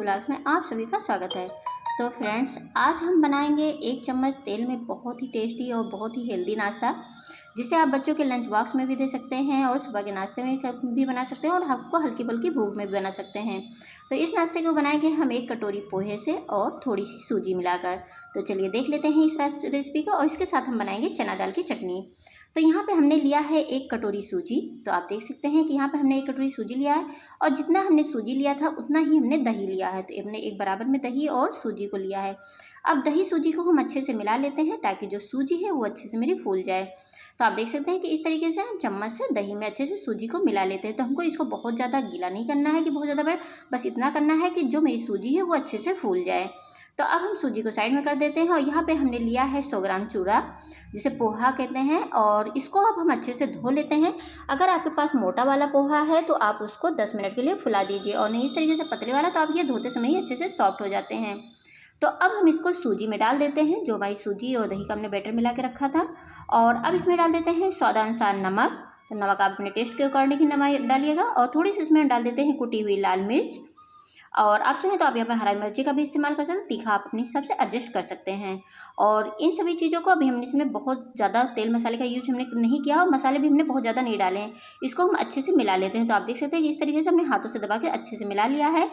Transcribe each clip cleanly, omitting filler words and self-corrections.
Blogs में आप सभी का स्वागत है। तो फ्रेंड्स, आज हम बनाएंगे 1 चम्मच तेल में बहुत ही टेस्टी और बहुत ही हेल्दी नाश्ता, जिसे आप बच्चों के लंच बॉक्स में भी दे सकते हैं और सुबह के नाश्ते में भी बना सकते हैं और आपको हल्की फुल्की भूख में भी बना सकते हैं। तो इस नाश्ते को बनाएंगे हम 1 कटोरी पोहे से और थोड़ी सी सूजी मिलाकर। तो चलिए देख लेते हैं इस रेसिपी को। और इसके साथ हम बनाएंगे चना दाल की चटनी। तो यहाँ पे हमने लिया है 1 कटोरी सूजी। तो आप देख सकते हैं कि यहाँ पे हमने 1 कटोरी सूजी लिया है और जितना हमने सूजी लिया था उतना ही हमने दही लिया है। तो हमने एक बराबर में दही और सूजी को लिया है। अब दही सूजी को हम अच्छे से मिला लेते हैं ताकि जो सूजी है वो अच्छे से मेरी फूल जाए। तो आप देख सकते हैं कि इस तरीके से हम चम्मच से दही में अच्छे से सूजी को मिला लेते हैं। तो हमको इसको बहुत ज़्यादा गीला नहीं करना है कि बहुत ज़्यादा बड़ा, बस इतना करना है कि जो मेरी सूजी है वो अच्छे से फूल जाए। तो अब हम सूजी को साइड में कर देते हैं और यहाँ पे हमने लिया है 100 ग्राम चूड़ा, जिसे पोहा कहते हैं, और इसको अब हम अच्छे से धो लेते हैं। अगर आपके पास मोटा वाला पोहा है तो आप उसको 10 मिनट के लिए फुला दीजिए, और नहीं इस तरीके से पतले वाला तो आप ये धोते समय ही अच्छे से सॉफ्ट हो जाते हैं। तो अब हम इसको सूजी में डाल देते हैं, जो हमारी सूजी और दही का हमने बैटर मिला के रखा था। और अब इसमें डाल देते हैं स्वादानुसार नमक। तो नमक आप अपने टेस्ट के अकॉर्डिंग ही नमक डालिएगा। और थोड़ी सी इसमें डाल देते हैं कुटी हुई लाल मिर्च, और आप चाहें तो आप यहाँ पर हरा मिर्ची का भी इस्तेमाल कर सकते हैं। तीखा आप अपने हिसाब से एडजस्ट कर सकते हैं। और इन सभी चीज़ों को अभी हमने इसमें बहुत ज़्यादा तेल मसाले का यूज हमने नहीं किया और मसाले भी हमने बहुत ज़्यादा नहीं डाले हैं। इसको हम अच्छे से मिला लेते हैं। तो आप देख सकते हैं कि इस तरीके से हमने हाथों से दबा के अच्छे से मिला लिया है।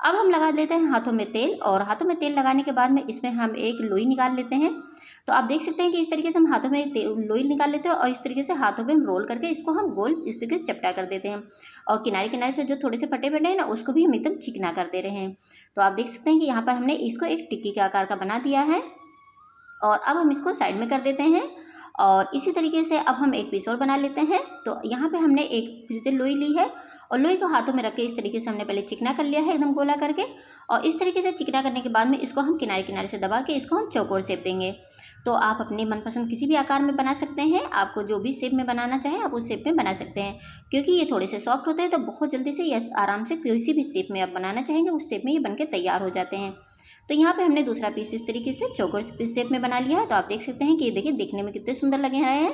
अब हम लगा लेते हैं हाथों में तेल, और हाथों में तेल लगाने के बाद में इसमें हम एक लोई निकाल लेते हैं। तो आप देख सकते हैं कि इस तरीके से हम हाथों में लोई निकाल लेते हैं और इस तरीके से हाथों पे हम रोल करके इसको हम गोल इस तरीके से चपटा कर देते हैं। और किनारे किनारे से जो थोड़े से फटे फटे हैं ना, उसको भी हम एकदम चिकना कर दे रहे हैं। तो आप देख सकते हैं कि यहाँ पर हमने इसको एक टिक्की के आकार का बना दिया है। और अब हम इसको साइड में कर देते हैं। और इसी तरीके से अब हम एक पीस और बना लेते हैं। तो यहाँ पे हमने एक फिर से लोई ली है और लोई को हाथों में रख के इस तरीके से हमने पहले चिकना कर लिया है एकदम गोला करके। और इस तरीके से चिकना करने के बाद में इसको हम किनारे किनारे से दबा के इसको हम चौकोर शेप देंगे। तो आप अपने मनपसंद किसी भी आकार में बना सकते हैं। आपको जो भी शेप में बनाना चाहें आप उस शेप में बना सकते हैं। क्योंकि ये थोड़े से सॉफ्ट होते हैं तो बहुत जल्दी से ये आराम से किसी भी शेप में आप बनाना चाहेंगे उस शेप में ये बनके तैयार हो जाते हैं। तो यहाँ पे हमने दूसरा पीस इस तरीके से चौकोर शेप में बना लिया है। तो आप देख सकते हैं कि ये देखिए दिखने में कितने सुंदर लगे रहे हैं।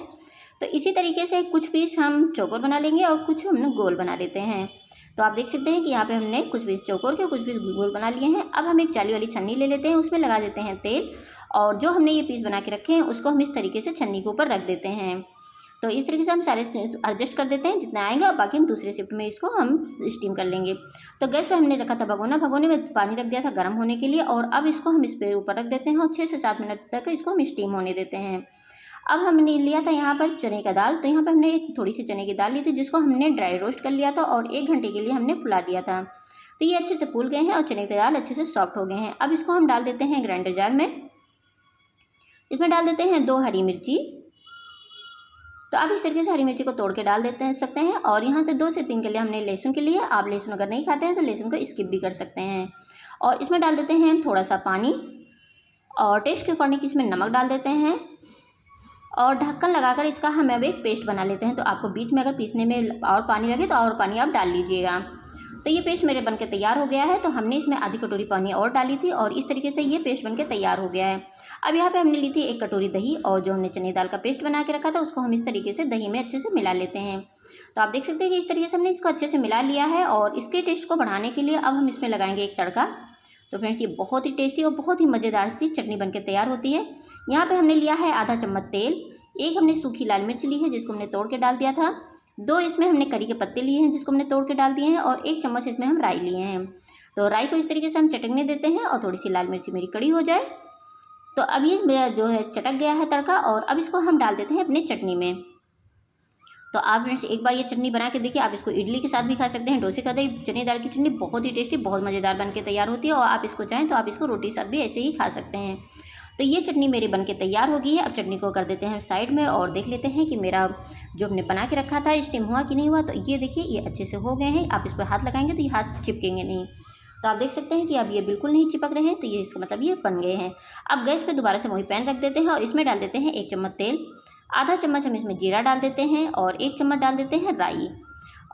तो इसी तरीके से कुछ पीस हम चौकोर बना लेंगे और कुछ हम गोल बना लेते हैं। तो आप देख सकते हैं कि यहाँ पे हमने कुछ पीस चौकोर के कुछ पीस गोल बना लिए हैं। अब हम एक जाली वाली छन्नी ले लेते हैं, उसमें लगा देते हैं तेल, और जो हमने ये पीस बना के रखे हैं उसको हम इस तरीके से छन्नी के ऊपर रख देते हैं। तो इस तरीके से हम सारे एडजस्ट कर देते हैं जितना आएगा, और बाकी हम दूसरे शिफ्ट में इसको हम स्टीम कर लेंगे। तो गैस पे हमने रखा था भगोना, भगोने में पानी रख दिया था गर्म होने के लिए, और अब इसको हम इस पे ऊपर रख देते हैं और 6 से 7 मिनट तक इसको हम स्टीम होने देते हैं। अब हमने लिया था यहाँ पर चने का दाल। तो यहाँ पर हमने थोड़ी सी चने की दाल ली थी, जिसको हमने ड्राई रोस्ट कर लिया था और 1 घंटे के लिए हमने फुला दिया था। तो ये अच्छे से फूल गए हैं और चने की दाल अच्छे से सॉफ्ट हो गए हैं। अब इसको हम डाल देते हैं ग्राइंडर जार में। इसमें डाल देते हैं 2 हरी मिर्ची। तो आप इस तरीके से हरी मिर्ची को तोड़ के डाल सकते हैं। और यहाँ से 2 से 3 के लिए हमने लहसुन के लिए, आप लहसुन अगर नहीं खाते हैं तो लहसुन को स्किप भी कर सकते हैं। और इसमें डाल देते हैं थोड़ा सा पानी, और टेस्ट के अकॉर्डिंग इसमें नमक डाल देते हैं, और ढक्कन लगाकर इसका हम अब एक पेस्ट बना लेते हैं। तो आपको बीच में अगर पीसने में और पानी लगे तो और पानी आप डाल लीजिएगा। तो ये पेस्ट मेरे बनके तैयार हो गया है। तो हमने इसमें आधी कटोरी पानी और डाली थी और इस तरीके से ये पेस्ट बनके तैयार हो गया है। अब यहाँ पे हमने ली थी 1 कटोरी दही, और जो हमने चने दाल का पेस्ट बना के रखा था उसको हम इस तरीके से दही में अच्छे से मिला लेते हैं। तो आप देख सकते हैं कि इस तरीके से हमने इसको अच्छे से मिला लिया है। और इसके टेस्ट को बढ़ाने के लिए अब हम इसमें लगाएंगे एक तड़का। तो फ्रेंड्स, ये बहुत ही टेस्टी और बहुत ही मज़ेदार सी चटनी बनके तैयार होती है। यहाँ पर हमने लिया है आधा चम्मच तेल, 1 हमने सूखी लाल मिर्च ली है जिसको हमने तोड़ के डाल दिया था, 2 इसमें हमने करी के पत्ते लिए हैं जिसको हमने तोड़ के डाल दिए हैं, और 1 चम्मच इसमें हम राई लिए हैं। तो राई को इस तरीके से हम चटकने देते हैं और थोड़ी सी लाल मिर्ची मेरी कड़ी हो जाए। तो अब ये मेरा जो है चटक गया है तड़का, और अब इसको हम डाल देते हैं अपनी चटनी में। तो आप फ्रेंड्स एक बार ये चटनी बना के देखिए। आप इसको इडली के साथ भी खा सकते हैं, डोसे के साथ। चने दाल की चटनी बहुत ही टेस्टी, बहुत मज़ेदार बन के तैयार होती है, और आप इसको चाहें तो आप इसको रोटी के साथ भी ऐसे ही खा सकते हैं। तो ये चटनी मेरी बनके तैयार हो गई है। अब चटनी को कर देते हैं साइड में और देख लेते हैं कि मेरा जो हमने बना के रखा था स्टीम हुआ कि नहीं हुआ। तो ये देखिए ये अच्छे से हो गए हैं। आप इस पर हाथ लगाएंगे तो ये हाथ चिपकेंगे नहीं। तो आप देख सकते हैं कि अब ये बिल्कुल नहीं चिपक रहे हैं। तो ये इसका मतलब ये बन गए हैं। अब गैस पे दोबारा से वही पैन रख देते हैं और इसमें डाल देते हैं 1 चम्मच तेल, आधा चम्मच हम इसमें जीरा डाल देते हैं, और 1 चम्मच डाल देते हैं राई,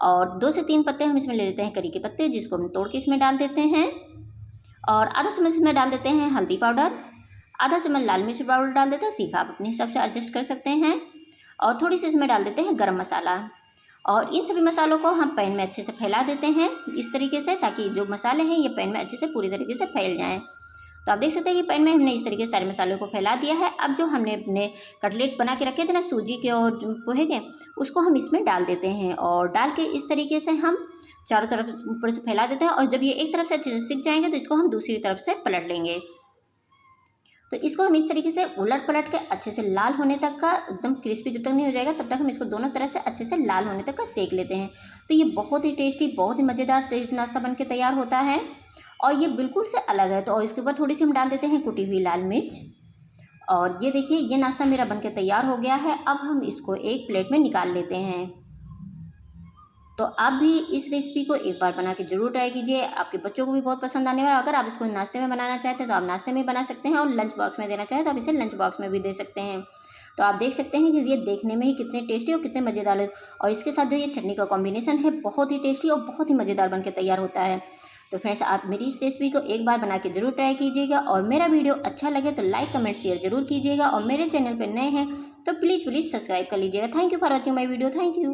और 2 से 3 पत्ते हम इसमें ले लेते हैं करी के पत्ते, जिसको हम तोड़ के इसमें डाल देते हैं। और आधा चम्मच इसमें डाल देते हैं हल्दी पाउडर, आधा चम्मच लाल मिर्च पाउडर डाल देते हैं। तीखा आप अपने हिसाब से एडजस्ट कर सकते हैं। और थोड़ी सी इसमें डाल देते हैं गरम मसाला, और इन सभी मसालों को हम पैन में अच्छे से फैला देते हैं इस तरीके से, ताकि जो मसाले हैं ये पैन में अच्छे से पूरी तरीके से फैल जाएँ। तो आप देख सकते हैं कि पैन में हमने इस तरीके से सारे मसालों को फैला दिया है। अब जो हमने अपने कटलेट बना के रखे थे ना सूजी के और पोहे के, उसको हम इसमें डाल देते हैं और डाल के इस तरीके से हम चारों तरफ ऊपर से फैला देते हैं। और जब ये एक तरफ से अच्छे से सिक जाएंगे तो इसको हम दूसरी तरफ से पलट लेंगे। तो इसको हम इस तरीके से उलट पलट के अच्छे से लाल होने तक का, एकदम क्रिस्पी जब तक नहीं हो जाएगा तब तक हम इसको दोनों तरफ से अच्छे से लाल होने तक का सेक लेते हैं। तो ये बहुत ही टेस्टी, बहुत ही मज़ेदार नाश्ता बन के तैयार होता है और ये बिल्कुल से अलग है। तो और इसके ऊपर थोड़ी सी हम डाल देते हैं कुटी हुई लाल मिर्च। और ये देखिए ये नाश्ता मेरा बनके तैयार हो गया है। अब हम इसको एक प्लेट में निकाल लेते हैं। तो आप भी इस रेसिपी को एक बार बना के ज़रूर ट्राई कीजिए, आपके बच्चों को भी बहुत पसंद आने वाला। अगर आप इसको नाश्ते में बनाना चाहते हैं तो आप नाश्ते में बना सकते हैं और लंच बॉक्स में देना चाहें तो आप इसे लंच बॉक्स में भी दे सकते हैं। तो आप देख सकते हैं कि ये देखने में ही कितने टेस्टी और कितने मज़ेदार है, और इसके साथ जो ये चटनी का कॉम्बिनेशन है बहुत ही टेस्टी और बहुत ही मज़ेदार बन के तैयार होता है। तो फ्रेंड्स आप मेरी इस रेसिपी को एक बार बना के ज़रूर ट्राई कीजिएगा, और मेरा वीडियो अच्छा लगे तो लाइक कमेंट शेयर जरूर कीजिएगा, और मेरे चैनल पर नए हैं तो प्लीज़ सब्सक्राइब कर लीजिएगा। Thank you for watching my video. Thank you.